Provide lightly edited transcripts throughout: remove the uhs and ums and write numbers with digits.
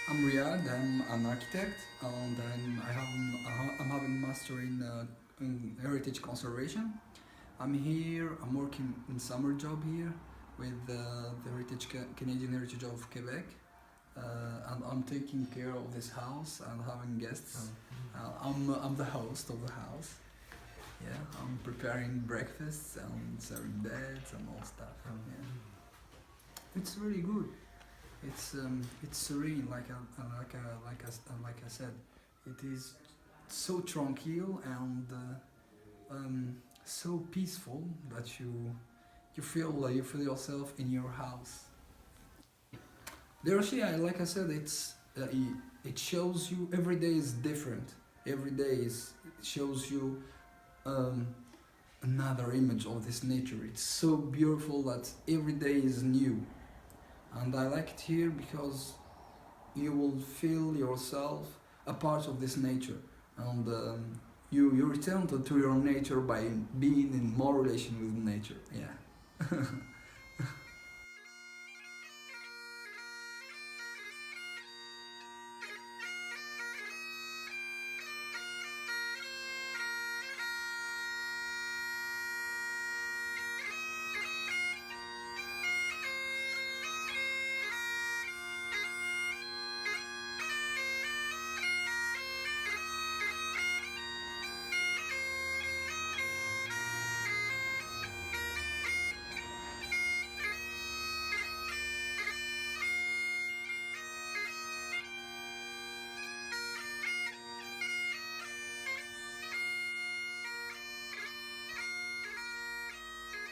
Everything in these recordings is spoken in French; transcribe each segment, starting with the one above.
I'm Riyad. I'm an architect, and I'm having master in heritage conservation. I'm here. I'm working in summer job here with the Canadian Heritage of Quebec, and I'm taking care of this house and having guests. I'm the host of the house. Yeah, I'm preparing breakfasts and serving beds and all stuff. Yeah, it's really good. It's serene, like I said, it is so tranquil and so peaceful that you feel yourself in your house. The Roshia, like I said, it shows you every day is different. Every day it shows you um, another image of this nature. It's so beautiful that every day is new, and I like it here because you will feel yourself a part of this nature, and you return to your nature by being in more relation with nature. Yeah.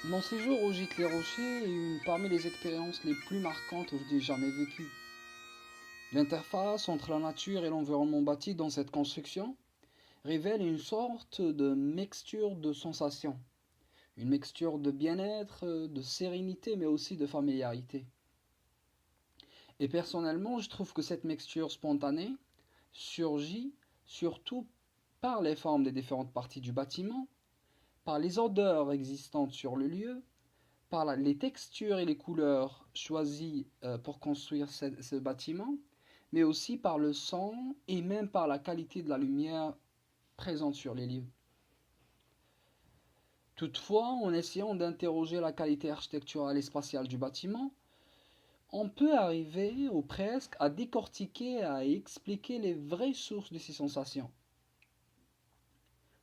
Mon séjour au gîte Les Rochers est une parmi les expériences les plus marquantes que j'ai jamais vécues. L'interface entre la nature et l'environnement bâti dans cette construction révèle une sorte de mixture de sensations, une mixture de bien-être, de sérénité, mais aussi de familiarité. Et personnellement, je trouve que cette mixture spontanée surgit surtout par les formes des différentes parties du bâtiment, par les odeurs existantes sur le lieu, par les textures et les couleurs choisies pour construire ce bâtiment, mais aussi par le son et même par la qualité de la lumière présente sur les lieux. Toutefois, en essayant d'interroger la qualité architecturale et spatiale du bâtiment, on peut arriver, ou presque, à décortiquer, à expliquer les vraies sources de ces sensations.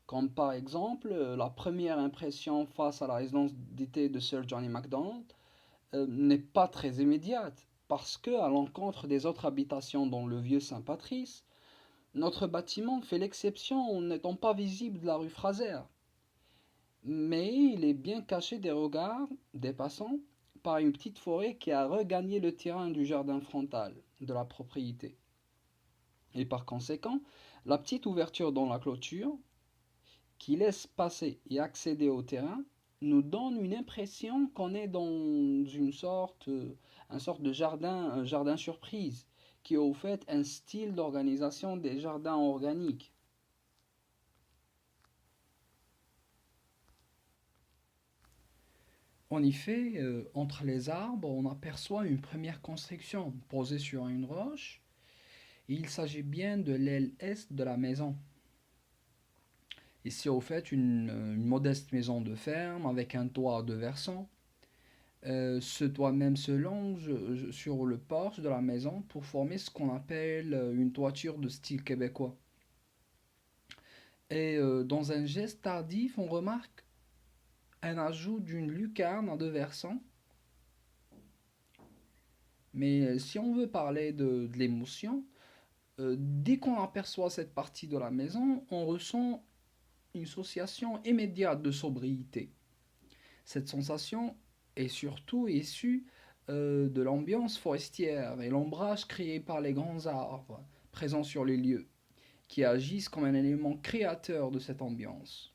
Comme par exemple la première impression face à la résidence d'été de Sir Johnny MacDonald n'est pas très immédiate, parce que, à l'encontre des autres habitations dans le vieux Saint-Patrice, notre bâtiment fait l'exception en n'étant pas visible de la rue Fraser. Mais il est bien caché des regards des passants par une petite forêt qui a regagné le terrain du jardin frontal de la propriété. Et par conséquent, la petite ouverture dans la clôture, qui laisse passer et accéder au terrain, nous donne une impression qu'on est dans une sorte de jardin, un jardin surprise, qui est au fait un style d'organisation des jardins organiques. En effet, entre les arbres, on aperçoit une première construction posée sur une roche, et il s'agit bien de l'aile est de la maison. Ici, au fait, une modeste maison de ferme avec un toit à deux versants. Ce toit même se longe sur le porche de la maison pour former ce qu'on appelle une toiture de style québécois. Et dans un geste tardif, on remarque un ajout d'une lucarne à deux versants. Mais si on veut parler de l'émotion, dès qu'on aperçoit cette partie de la maison, on ressent une sensation immédiate de sobriété. Cette sensation est surtout issue de l'ambiance forestière et l'ombrage créé par les grands arbres présents sur les lieux, qui agissent comme un élément créateur de cette ambiance.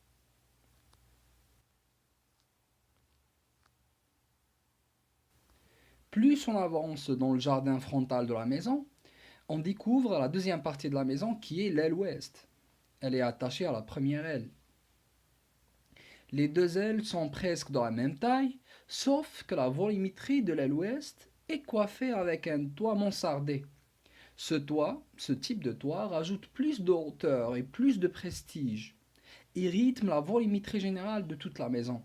Plus on avance dans le jardin frontal de la maison, on découvre la deuxième partie de la maison qui est l'aile ouest. Elle est attachée à la première aile. Les deux ailes sont presque de la même taille, sauf que la volumétrie de l'aile ouest est coiffée avec un toit mansardé, Ce type de toit rajoute plus de hauteur et plus de prestige et rythme la volumétrie générale de toute la maison.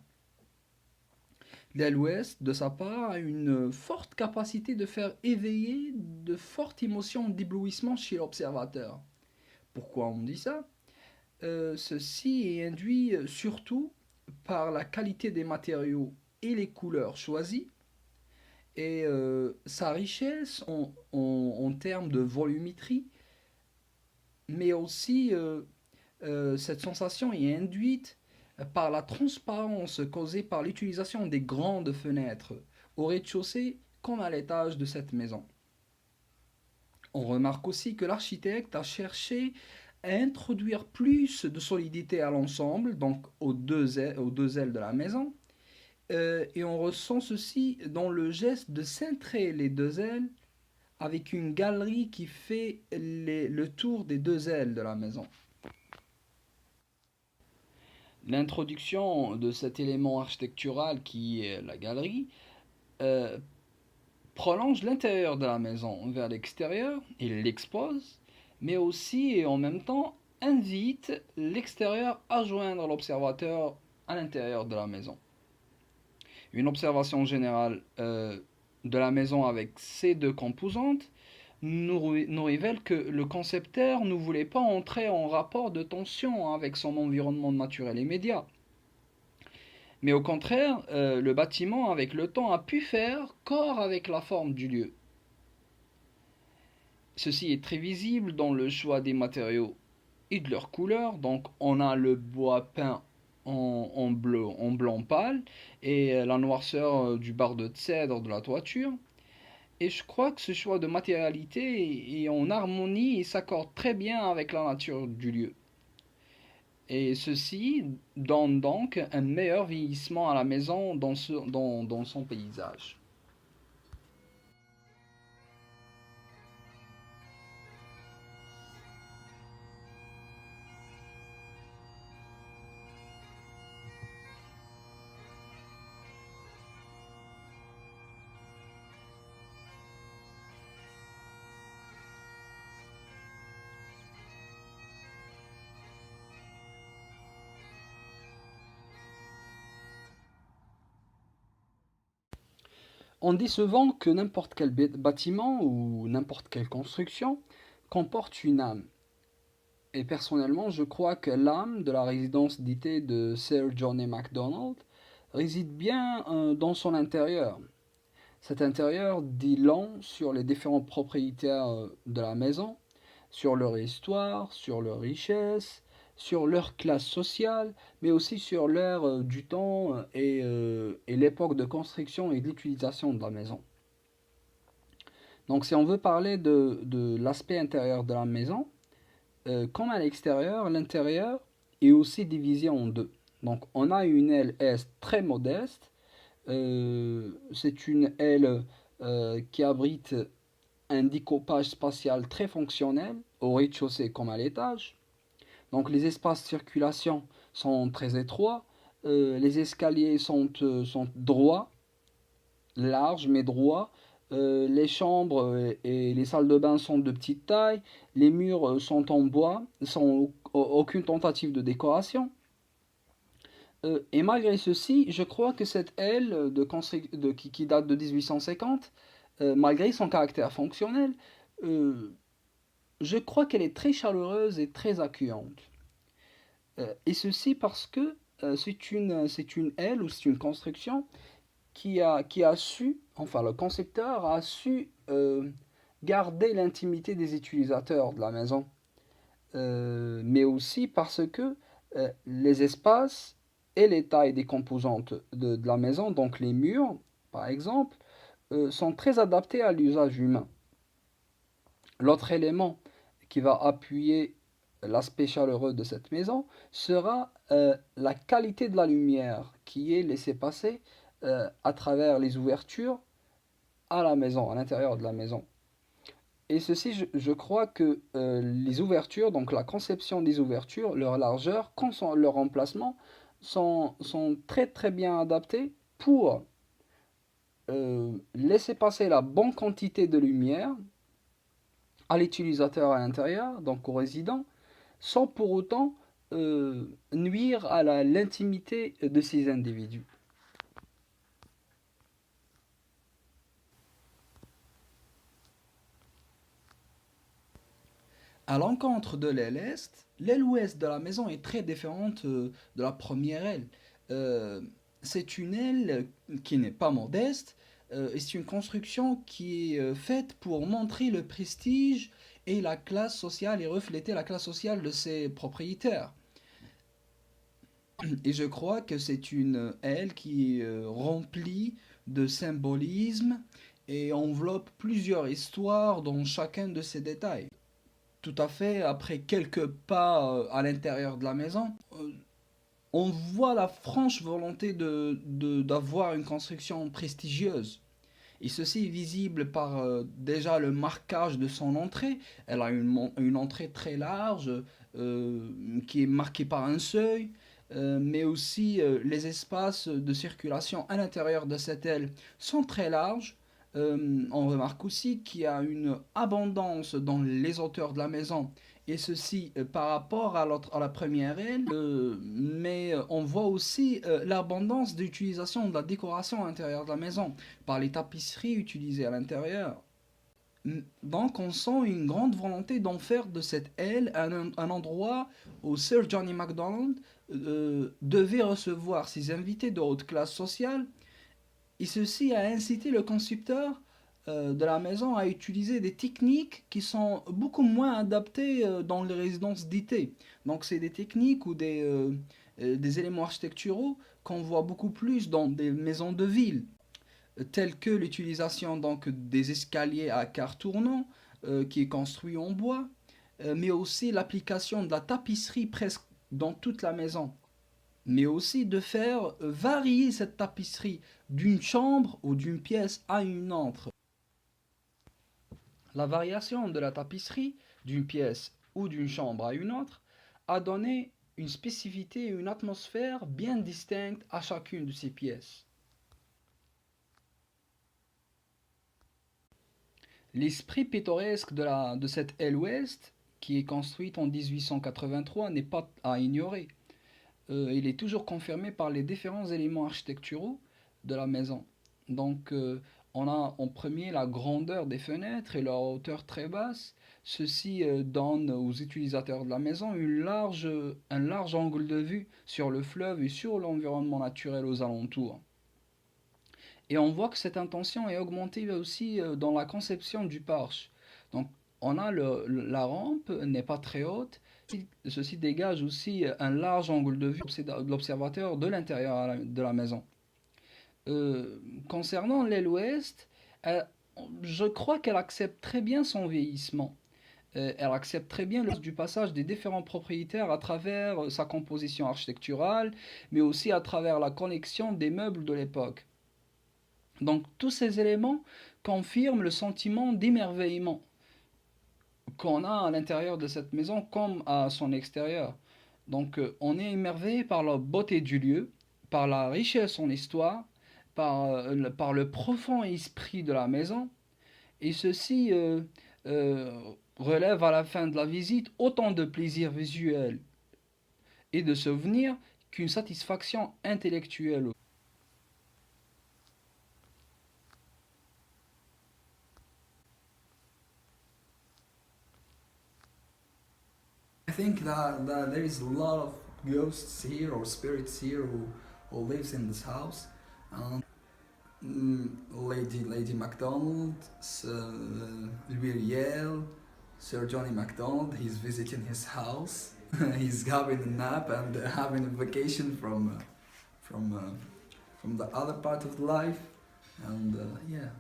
L'aile ouest, de sa part, a une forte capacité de faire éveiller de fortes émotions d'éblouissement chez l'observateur. Pourquoi on dit ça? Ceci est induit surtout par la qualité des matériaux et les couleurs choisies et sa richesse en termes de volumétrie, mais aussi cette sensation est induite par la transparence causée par l'utilisation des grandes fenêtres au rez-de-chaussée comme à l'étage de cette maison. On remarque aussi que l'architecte a cherché à introduire plus de solidité à l'ensemble, donc aux deux ailes de la maison, et on ressent ceci dans le geste de cintrer les deux ailes avec une galerie qui fait le tour des deux ailes de la maison. L'introduction de cet élément architectural qui est la galerie euh, prolonge l'intérieur de la maison vers l'extérieur, il l'expose, mais aussi et en même temps invite l'extérieur à joindre l'observateur à l'intérieur de la maison. Une observation générale de la maison avec ces deux composantes nous révèle que le concepteur ne voulait pas entrer en rapport de tension avec son environnement naturel immédiat. Mais au contraire, le bâtiment, avec le temps, a pu faire corps avec la forme du lieu. Ceci est très visible dans le choix des matériaux et de leurs couleurs. Donc, on a le bois peint en blanc pâle et la noirceur du bar de cèdre de la toiture. Et je crois que ce choix de matérialité est en harmonie et s'accorde très bien avec la nature du lieu. Et ceci donne donc un meilleur vieillissement à la maison dans son paysage. On dit souvent que n'importe quel bâtiment ou n'importe quelle construction comporte une âme. Et personnellement, je crois que l'âme de la résidence d'été de Sir John A. Macdonald réside bien dans son intérieur. Cet intérieur dit long sur les différents propriétaires de la maison, sur leur histoire, sur leur richesse, sur leur classe sociale, mais aussi sur l'ère du temps et l'époque de construction et d'utilisation de la maison. Donc si on veut parler de l'aspect intérieur de la maison, comme à l'extérieur, l'intérieur est aussi divisé en deux. Donc on a une aile est très modeste. C'est une aile qui abrite un découpage spatial très fonctionnel, au rez-de-chaussée comme à l'étage. Donc les espaces de circulation sont très étroits, les escaliers sont droits, larges mais droits. Les chambres et les salles de bain sont de petite taille, les murs sont en bois, sans aucune tentative de décoration. Et malgré ceci, je crois que cette aile qui date de 1850, malgré son caractère fonctionnel, euh, je crois qu'elle est très chaleureuse et très accueillante. Et ceci parce que c'est une aile ou c'est une construction qui a su, enfin le concepteur a su garder l'intimité des utilisateurs de la maison. Mais aussi parce que les espaces et les tailles des composantes de la maison, donc les murs par exemple, sont très adaptés à l'usage humain. L'autre élément qui va appuyer l'aspect chaleureux de cette maison sera la qualité de la lumière qui est laissée passer à travers les ouvertures à la maison, à l'intérieur de la maison. Et ceci, je crois que les ouvertures, donc la conception des ouvertures, leur largeur, leur emplacement, sont très très bien adaptés pour laisser passer la bonne quantité de lumière à l'utilisateur à l'intérieur, donc au résident, sans pour autant nuire à l'intimité de ces individus. À l'encontre de l'aile ouest de la maison est très différente de la première aile. Euh, c'est une aile qui n'est pas modeste, et c'est une construction qui est faite pour montrer le prestige et la classe sociale et refléter la classe sociale de ses propriétaires. Et je crois que c'est une aile qui est remplie de symbolisme et enveloppe plusieurs histoires dans chacun de ces détails. Tout à fait, après quelques pas à l'intérieur de la maison, on voit la franche volonté d'avoir une construction prestigieuse. Et ceci est visible par déjà le marquage de son entrée. Elle a une entrée très large qui est marquée par un seuil, mais aussi les espaces de circulation à l'intérieur de cette aile sont très larges. On remarque aussi qu'il y a une abondance dans les hauteurs de la maison, et ceci par rapport à la première aile, mais on voit aussi l'abondance d'utilisation de la décoration à l'intérieur de la maison, par les tapisseries utilisées à l'intérieur. Donc on sent une grande volonté d'en faire de cette aile un endroit où Sir Johnny MacDonald devait recevoir ses invités de haute classe sociale, et ceci a incité le concepteur de la maison à utiliser des techniques qui sont beaucoup moins adaptées dans les résidences d'été. Donc c'est des techniques ou des éléments architecturaux qu'on voit beaucoup plus dans des maisons de ville, telles que l'utilisation donc des escaliers à quart tournant qui est construit en bois, mais aussi l'application de la tapisserie presque dans toute la maison, mais aussi de faire varier cette tapisserie d'une chambre ou d'une pièce à une autre. La variation de la tapisserie d'une pièce ou d'une chambre à une autre a donné une spécificité et une atmosphère bien distinctes à chacune de ces pièces. L'esprit pittoresque de cette aile ouest, qui est construite en 1883, n'est pas à ignorer. Il est toujours confirmé par les différents éléments architecturaux de la maison. Donc, on a en premier la grandeur des fenêtres et leur hauteur très basse. Ceci donne aux utilisateurs de la maison un large angle de vue sur le fleuve et sur l'environnement naturel aux alentours. Et on voit que cette intention est augmentée aussi dans la conception du porche. Donc, on a la rampe n'est pas très haute. Ceci dégage aussi un large angle de vue de l'observateur de l'intérieur de la maison. Concernant l'aile ouest, euh, je crois qu'elle accepte très bien son vieillissement. Elle accepte très bien du passage des différents propriétaires à travers sa composition architecturale, mais aussi à travers la connexion des meubles de l'époque. Donc tous ces éléments confirment le sentiment d'émerveillement qu'on a à l'intérieur de cette maison comme à son extérieur. Donc on est émerveillé par la beauté du lieu, par la richesse en histoire, par le profond esprit de la maison, et ceci euh, relève à la fin de la visite autant de plaisir visuel et de souvenirs qu'une satisfaction intellectuelle. I think that there is a lot of ghosts here or spirits here who lives in this house. Lady MacDonald, Louis Riel, Sir Johnny MacDonald. He's visiting his house. He's having a nap and having a vacation from from the other part of life. And yeah,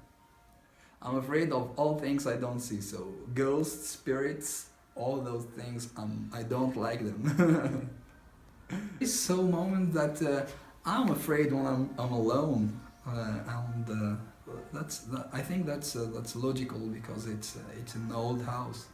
I'm afraid of all things I don't see. So ghosts, spirits, all those things. I don't like them. It's so moment that I'm afraid when I'm alone, and I think that's logical because it's an old house.